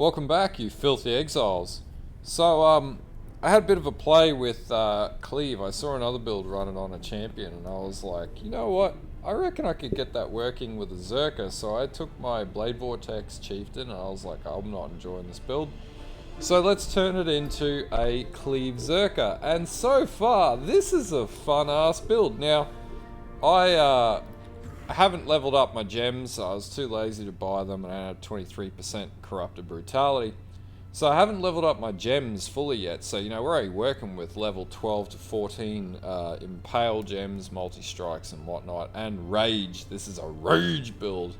Welcome back, you filthy exiles. So, I had a bit of a play with Cleave. I saw another build running on a champion, and I was like, you know what? I reckon I could get that working with a Zerker. So I took my Blade Vortex Chieftain, and I was like, I'm not enjoying this build. So let's turn it into a Cleave Zerker. And so far, this is a fun-ass build. Now, I haven't leveled up my gems. I was too lazy to buy them, and I had 23% corrupted brutality. So I haven't leveled up my gems fully yet. So, you know, we're already working with level 12 to 14 impale gems, multi-strikes and whatnot, and rage. This is a rage build.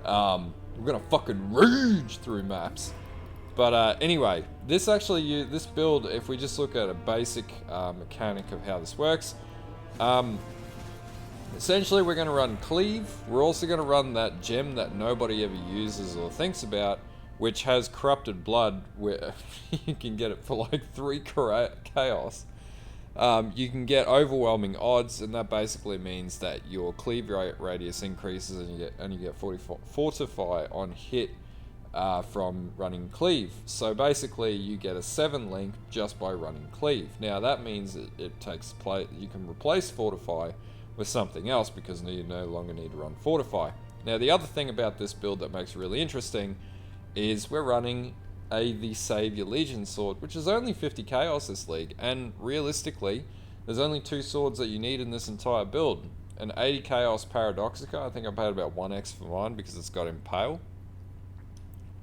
We're gonna fucking rage through maps. But anyway, this build, if we just look at a basic mechanic of how this works, essentially we're going to run Cleave. We're also going to run that gem that nobody ever uses or thinks about, which has corrupted blood, where you can get it for like 3 chaos. You can get overwhelming odds, and that basically means that your cleave radius increases, and you get 44 fortify on hit from running Cleave. So basically you get a 7 link just by running Cleave. Now that means it takes play. You can replace Fortify with something else because you no longer need to run Fortify. Now the other thing about this build that makes it really interesting is we're running the Savior Legion sword, which is only 50 chaos this league, and realistically there's only 2 swords that you need in this entire build. An 80 chaos Paradoxica, I think I paid about 1x for mine because it's got Impale,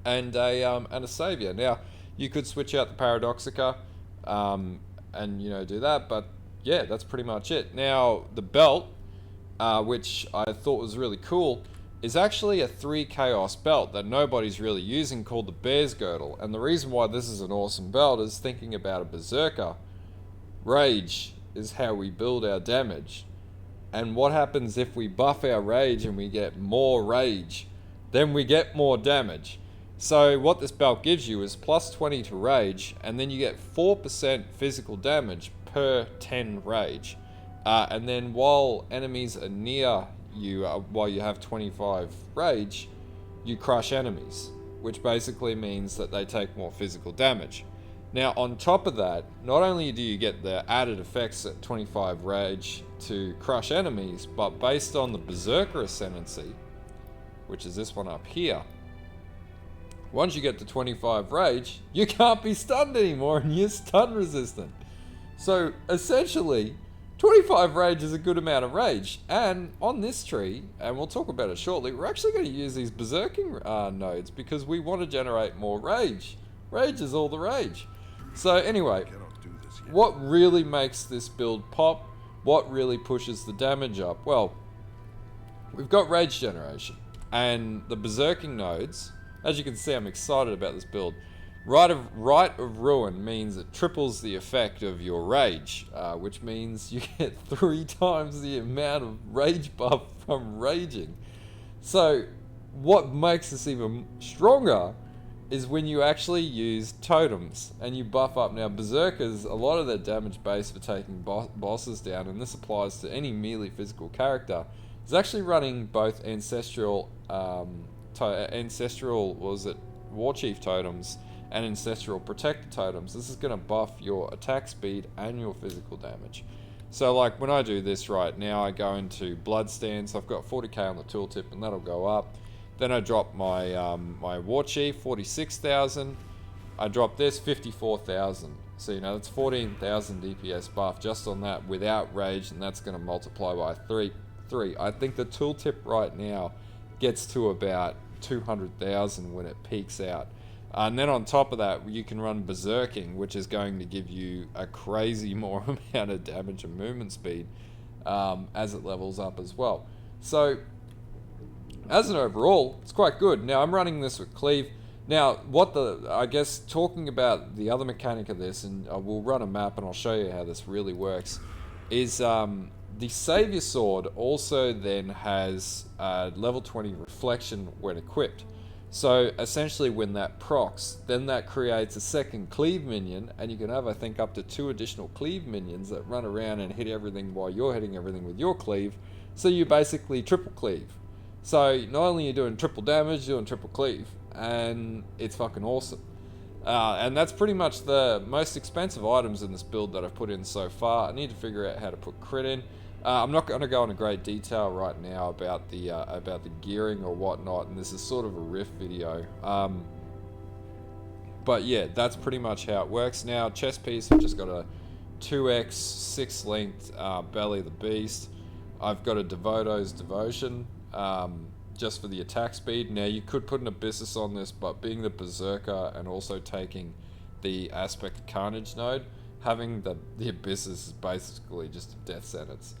and a Savior. Now you could switch out the Paradoxica and, you know, do that, but yeah, that's pretty much it. Now the belt, which I thought was really cool, is actually a 3 chaos belt that nobody's really using, called the Bear's Girdle. And the reason why this is an awesome belt is, thinking about a berserker, rage is how we build our damage. And what happens if we buff our rage and we get more rage? Then we get more damage. So what this belt gives you is plus 20 to rage, and then you get 4% physical damage per 10 rage. And then while enemies are near you, while you have 25 rage, you crush enemies, which basically means that they take more physical damage. Now on top of that, not only do you get the added effects at 25 rage to crush enemies, but based on the Berserker Ascendancy, which is this one up here, once you get to 25 rage, you can't be stunned anymore and you're stun resistant. So essentially, 25 rage is a good amount of rage. And on this tree, and we'll talk about it shortly, we're actually going to use these berserking nodes because we want to generate more rage. Rage is all the rage. So anyway, what really makes this build pop? What really pushes the damage up? Well, we've got rage generation, and the berserking nodes. As you can see, I'm excited about this build. Rite of Ruin means it triples the effect of your rage, which means you get 3 times the amount of rage buff from raging. So what makes this even stronger is when you actually use totems and you buff up. Now berserkers, a lot of their damage base for taking bosses down, and this applies to any melee physical character, is actually running both ancestral war chief totems and ancestral protector totems. This is going to buff your attack speed and your physical damage. So like when I do this right now, I go into blood stance. I've got 40k on the tooltip, and that'll go up. Then I drop my my war chief, 46,000. I drop this, 54,000. So, you know, that's 14,000 DPS buff just on that without rage, and that's going to multiply by 3. I think the tooltip right now gets to about 200,000 when it peaks out. And then on top of that, you can run berserking, which is going to give you a crazy more amount of damage and movement speed as it levels up as well. So as an overall, it's quite good. Now I'm running this with Cleave. Now I guess talking about the other mechanic of this, and we'll run a map and I'll show you how this really works, is the Savior Sword also then has level 20 reflection when equipped. So essentially when that procs, then that creates a second Cleave minion, and you can have, I think, up to 2 additional Cleave minions that run around and hit everything while you're hitting everything with your Cleave. So you basically triple Cleave. So not only are you doing triple damage, you're doing triple Cleave. and it's fucking awesome. And that's pretty much the most expensive items in this build that I've put in so far. I need to figure out how to put crit in. I'm not going to go into great detail right now about the gearing or whatnot, and this is sort of a riff video. But yeah, that's pretty much how it works. Now, chest piece, I've just got a 2x 6 length Belly the Beast. I've got a Devoto's Devotion, just for the attack speed. Now, you could put an Abyssus on this, but being the Berserker and also taking the Aspect of Carnage node, having the Abyssus is basically just a death sentence.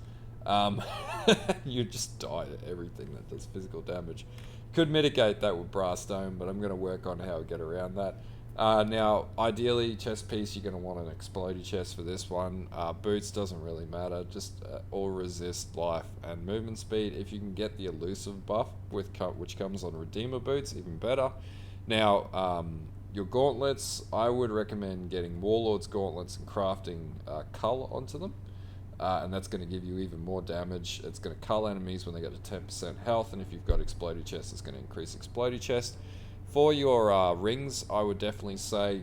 You just die to everything that does physical damage. Could mitigate that with Brass Dome, but I'm going to work on how to get around that. Now, ideally, chest piece, you're going to want an explodey chest for this one. Boots doesn't really matter, just all resist, life, and movement speed. If you can get the elusive buff, which comes on Redeemer boots, even better. Now, your gauntlets, I would recommend getting Warlord's gauntlets and crafting Cull onto them. And that's going to give you even more damage. It's going to cull enemies when they get to 10% health, and if you've got explodey chest, it's going to increase explodey chest. For your rings, I would definitely say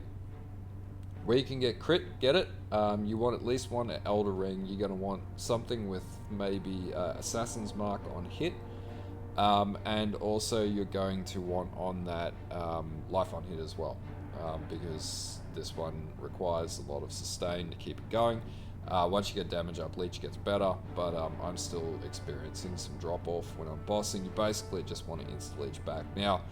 where you can get crit, get it. You want at least one Elder ring. You're going to want something with maybe Assassin's Mark on hit. And also you're going to want on that life on hit as well, because this one requires a lot of sustain to keep it going. Once you get damage up, leech gets better, but I'm still experiencing some drop off when I'm bossing. You basically just want to insta leech back. Now,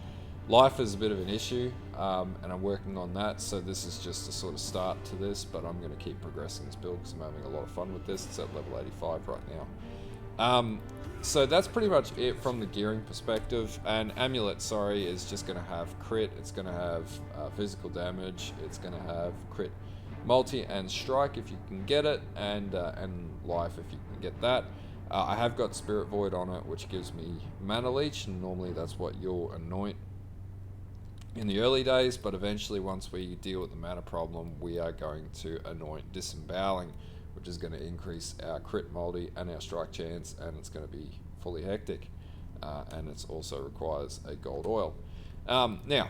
life is a bit of an issue, and I'm working on that, so this is just a sort of start to this, but I'm going to keep progressing this build because I'm having a lot of fun with this. It's at level 85 right now. So that's pretty much it from the gearing perspective. And Amulet, sorry, is just going to have crit, it's going to have physical damage, it's going to have crit multi and strike if you can get it, and life if you can get that. I have got Spirit Void on it, which gives me mana leech, and normally that's what you'll anoint in the early days, but eventually once we deal with the mana problem, we are going to anoint Disemboweling, which is going to increase our crit multi and our strike chance, and it's going to be fully hectic, and it also requires a gold oil. Now,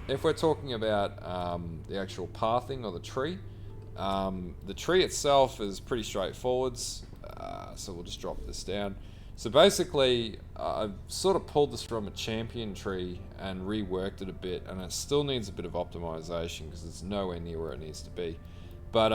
if we're talking about the actual pathing or the tree itself is pretty straightforward, so we'll just drop this down. So basically, I've sort of pulled this from a champion tree and reworked it a bit, and it still needs a bit of optimization because it's nowhere near where it needs to be. But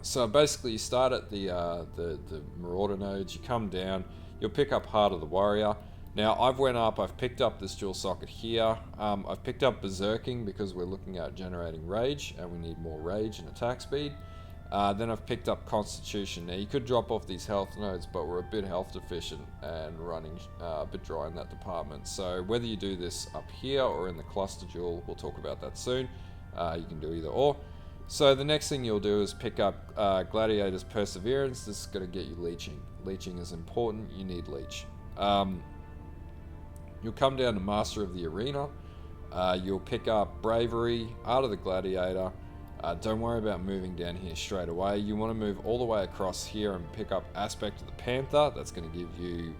so basically, you start at the Marauder nodes, you come down, you'll pick up Heart of the Warrior. Now, I've went up, I've picked up this dual socket here. I've picked up Berserking because we're looking at generating rage, and we need more rage and attack speed. Then I've picked up Constitution. Now, you could drop off these health nodes, but we're a bit health deficient and running a bit dry in that department. So whether you do this up here or in the cluster duel, we'll talk about that soon. You can do either or. So the next thing you'll do is pick up Gladiator's Perseverance. This is going to get you leeching. Leeching is important, you need leech. You'll come down to Master of the Arena. You'll pick up Bravery, Art of the Gladiator. Don't worry about moving down here straight away. You want to move all the way across here and pick up Aspect of the Panther. That's going to give you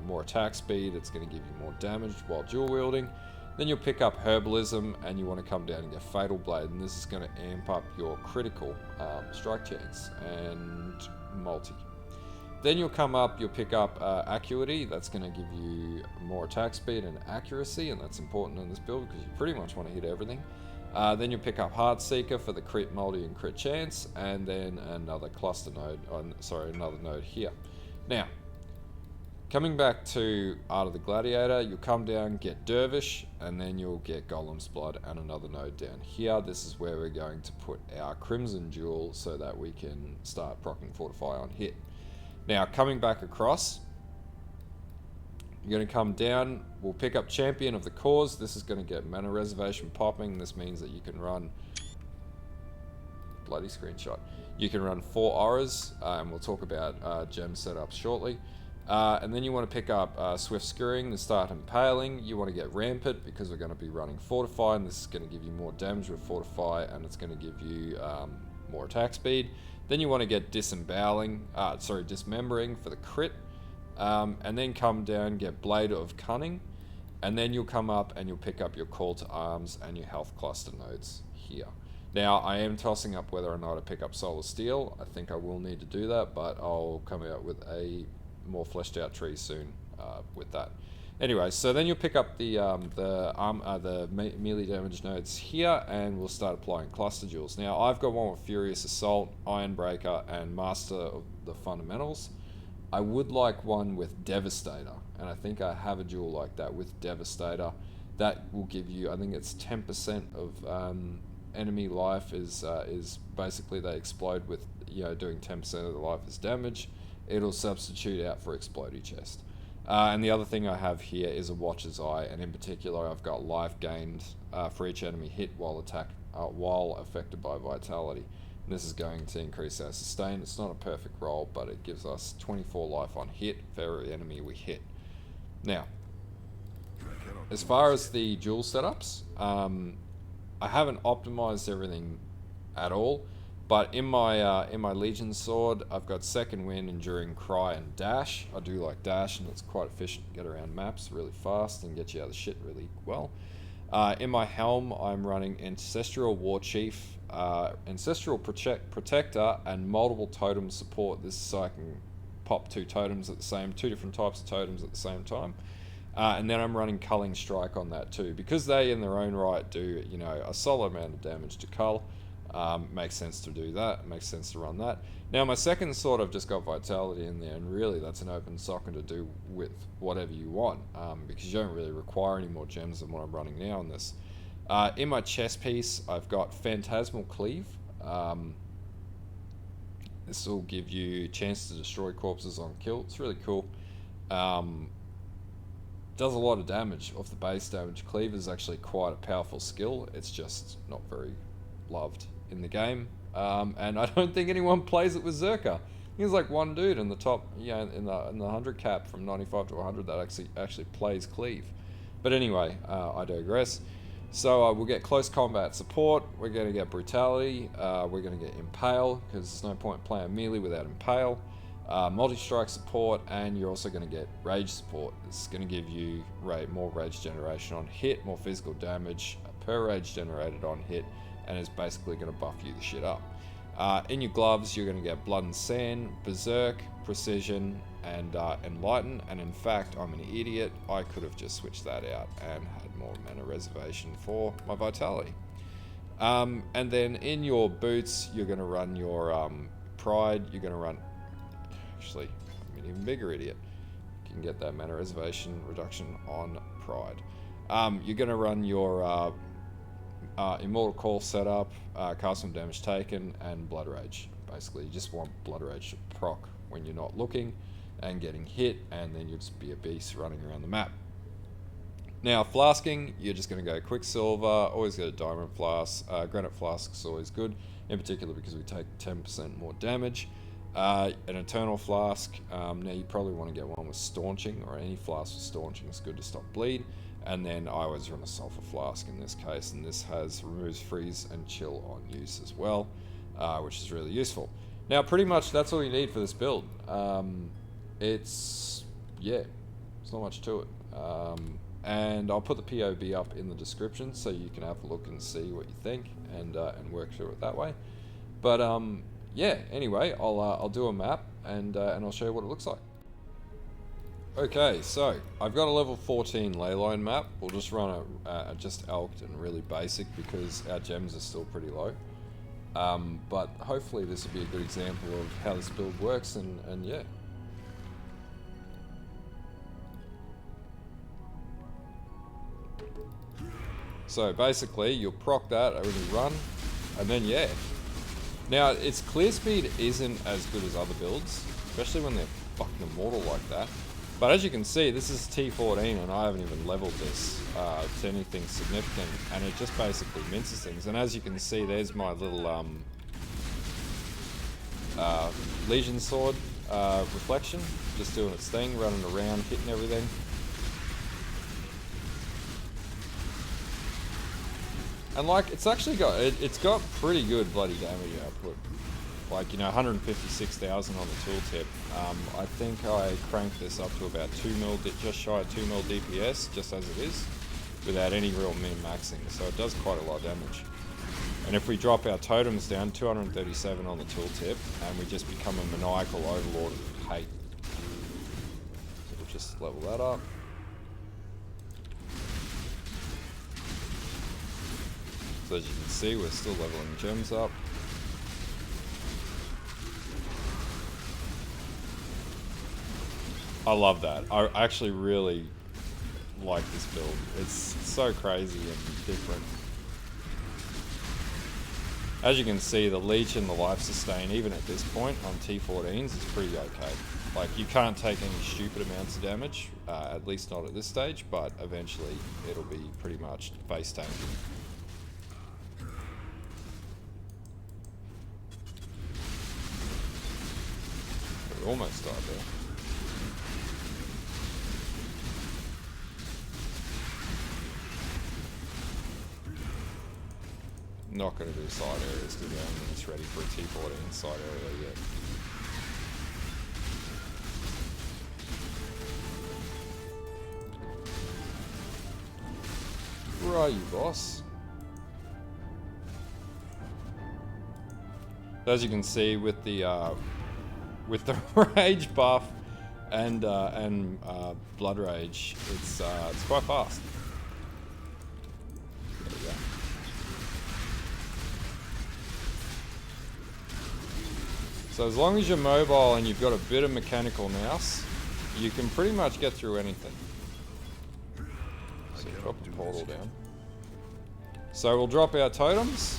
more attack speed. It's going to give you more damage while dual wielding. Then you'll pick up Herbalism, and you want to come down and get Fatal Blade, and this is going to amp up your critical strike chance and multi. Then you'll come up, you'll pick up Acuity. That's going to give you more attack speed and accuracy, and that's important in this build because you pretty much want to hit everything. Then you'll pick up Heartseeker for the crit multi and crit chance, and then another cluster node, another node here. Now, coming back to Art of the Gladiator, you'll come down, get Dervish, and then you'll get Golem's Blood and another node down here. This is where we're going to put our Crimson Jewel so that we can start proccing Fortify on hit. Now, coming back across, you're going to come down, we'll pick up Champion of the Cause. This is going to get Mana Reservation popping. This means that you can run, bloody screenshot, you can run 4 auras, and we'll talk about gem setups shortly. And then you want to pick up Swift Skewering to start Impaling. You want to get Rampant because we're going to be running Fortify, and this is going to give you more damage with Fortify, and it's going to give you more attack speed. Then you want to get Dismembering for the crit. And then come down, get Blade of Cunning. And then you'll come up and you'll pick up your call to arms and your health cluster nodes here. Now, I am tossing up whether or not I pick up solar steel. I think I will need to do that, but I'll come out with a more fleshed out tree soon with that. Anyway, so then you'll pick up the melee damage nodes here, and we'll start applying cluster jewels. Now, I've got one with Furious Assault, Ironbreaker, and Master of the Fundamentals. I would like one with Devastator, and I think I have a jewel like that with Devastator. That will give you, I think it's 10% of enemy life is basically they explode with, doing 10% of the life as damage. It'll substitute out for Explodey Chest. And the other thing I have here is a Watcher's Eye, and in particular I've got life gained for each enemy hit while affected by Vitality. And this is going to increase our sustain. It's not a perfect roll, but it gives us 24 life on hit for every enemy we hit. Now, as far as the jewel setups, I haven't optimized everything at all, but in my Legion sword, I've got Second Wind, Enduring Cry, and Dash. I do like Dash, and it's quite efficient to get around maps really fast and get you out of shit really well. In my helm, I'm running Ancestral War Chief, Ancestral Protector, and multiple totem support. This is so I can pop two different types of totems at the same time. And then I'm running Culling Strike on that too, because they in their own right do, a solid amount of damage to cull. Makes sense to do that, makes sense to run that. Now my second sword, I've just got Vitality in there, and really that's an open socket to do with whatever you want, because you don't really require any more gems than what I'm running now on this. In my chest piece, I've got Phantasmal Cleave. This will give you a chance to destroy corpses on kill. It's really cool. Does a lot of damage off the base damage. Cleave is actually quite a powerful skill. It's just not very loved in the game, and I don't think anyone plays it with Zerker. There's like one dude in the top, in the 100 cap from 95 to 100 that actually plays Cleave. But anyway, I digress. So we'll get close combat support. We're going to get brutality. We're going to get impale, because there's no point playing melee without impale. Multi-strike support, and you're also going to get rage support. It's going to give you more rage generation on hit, more physical damage per rage generated on hit, and it's basically going to buff you the shit up. In your gloves, you're going to get Blood and Sand, Berserk, Precision, and Enlighten. And in fact, I'm an idiot. I could have just switched that out and had more mana reservation for my Vitality. And then in your boots, you're going to run your Pride. You're going to run... Actually, I'm an even bigger idiot. You can get that mana reservation reduction on Pride. You're going to run your Immortal Call setup, cast some damage taken, and Blood Rage. Basically, you just want Blood Rage to proc when you're not looking and getting hit, and then you'll just be a beast running around the map. Now, flasking, you're just going to go Quicksilver, always get a Diamond Flask. Granite Flask is always good, in particular because we take 10% more damage. An Eternal Flask, now you probably want to get one with Staunching, or any flask with Staunching is good to stop bleed. And then I always run a Sulphur Flask in this case, and this removes freeze and chill on use as well, which is really useful. Now, pretty much that's all you need for this build. It's not much to it. And I'll put the POB up in the description so you can have a look and see what you think and work through it that way. But anyway, I'll do a map and I'll show you what it looks like. Okay, so I've got a level 14 leyline map. We'll just run a just elked and really basic because our gems are still pretty low. But hopefully this will be a good example of how this build works, and yeah. So basically you'll proc that when you run, and then yeah. Now its clear speed isn't as good as other builds, especially when they're fucking immortal like that. But as you can see, this is T14 and I haven't even leveled this to anything significant, and it just basically minces things. And as you can see, there's my little Legion Sword reflection, just doing its thing, running around, hitting everything. And like, it's actually got, it's got pretty good bloody damage output. like, you know, 156,000 on the tooltip. I think I cranked this up to about 2 mil, just shy of 2 mil DPS, just as it is, without any real min-maxing, so it does quite a lot of damage. And if we drop our totems down, 237 on the tooltip, and we just become a maniacal overlord of hate. So we'll just level that up. So as you can see, we're still leveling gems up. I love that. I actually really like this build. It's so crazy and different. As you can see, the leech and the life sustain, even at this point on T14s, is pretty okay. Like, you can't take any stupid amounts of damage, at least not at this stage, but eventually it'll be pretty much face tanking. We almost died there. Not going to do side areas because I don't think it's ready for a T14 side area yet. Where are you, boss? As you can see, with the rage buff and blood rage, it's quite fast. There we go. So as long as you're mobile and you've got a bit of mechanical nous, you can pretty much get through anything. So drop the portal down. So we'll drop our totems.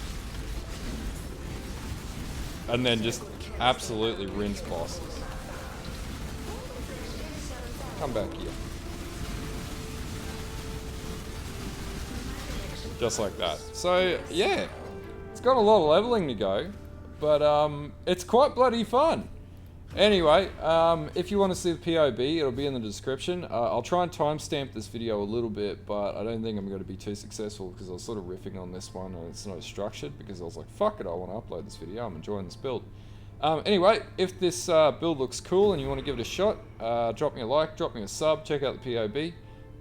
And then just absolutely rinse bosses. Come back here. Just like that. So yeah, it's got a lot of leveling to go. But it's quite bloody fun. Anyway, if you want to see the POB, it'll be in the description. I'll try and timestamp this video a little bit, but I don't think I'm going to be too successful because I was sort of riffing on this one and it's not structured because I was like, fuck it, I want to upload this video. I'm enjoying this build. Anyway, if this build looks cool and you want to give it a shot, drop me a like, drop me a sub, check out the POB.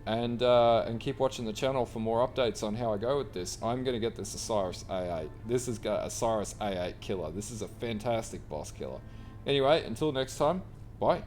And keep watching the channel for more updates on how I go with this. I'm going to get this Osiris A8. This is got Osiris A8 killer. This is a fantastic boss killer. Anyway, until next time, bye.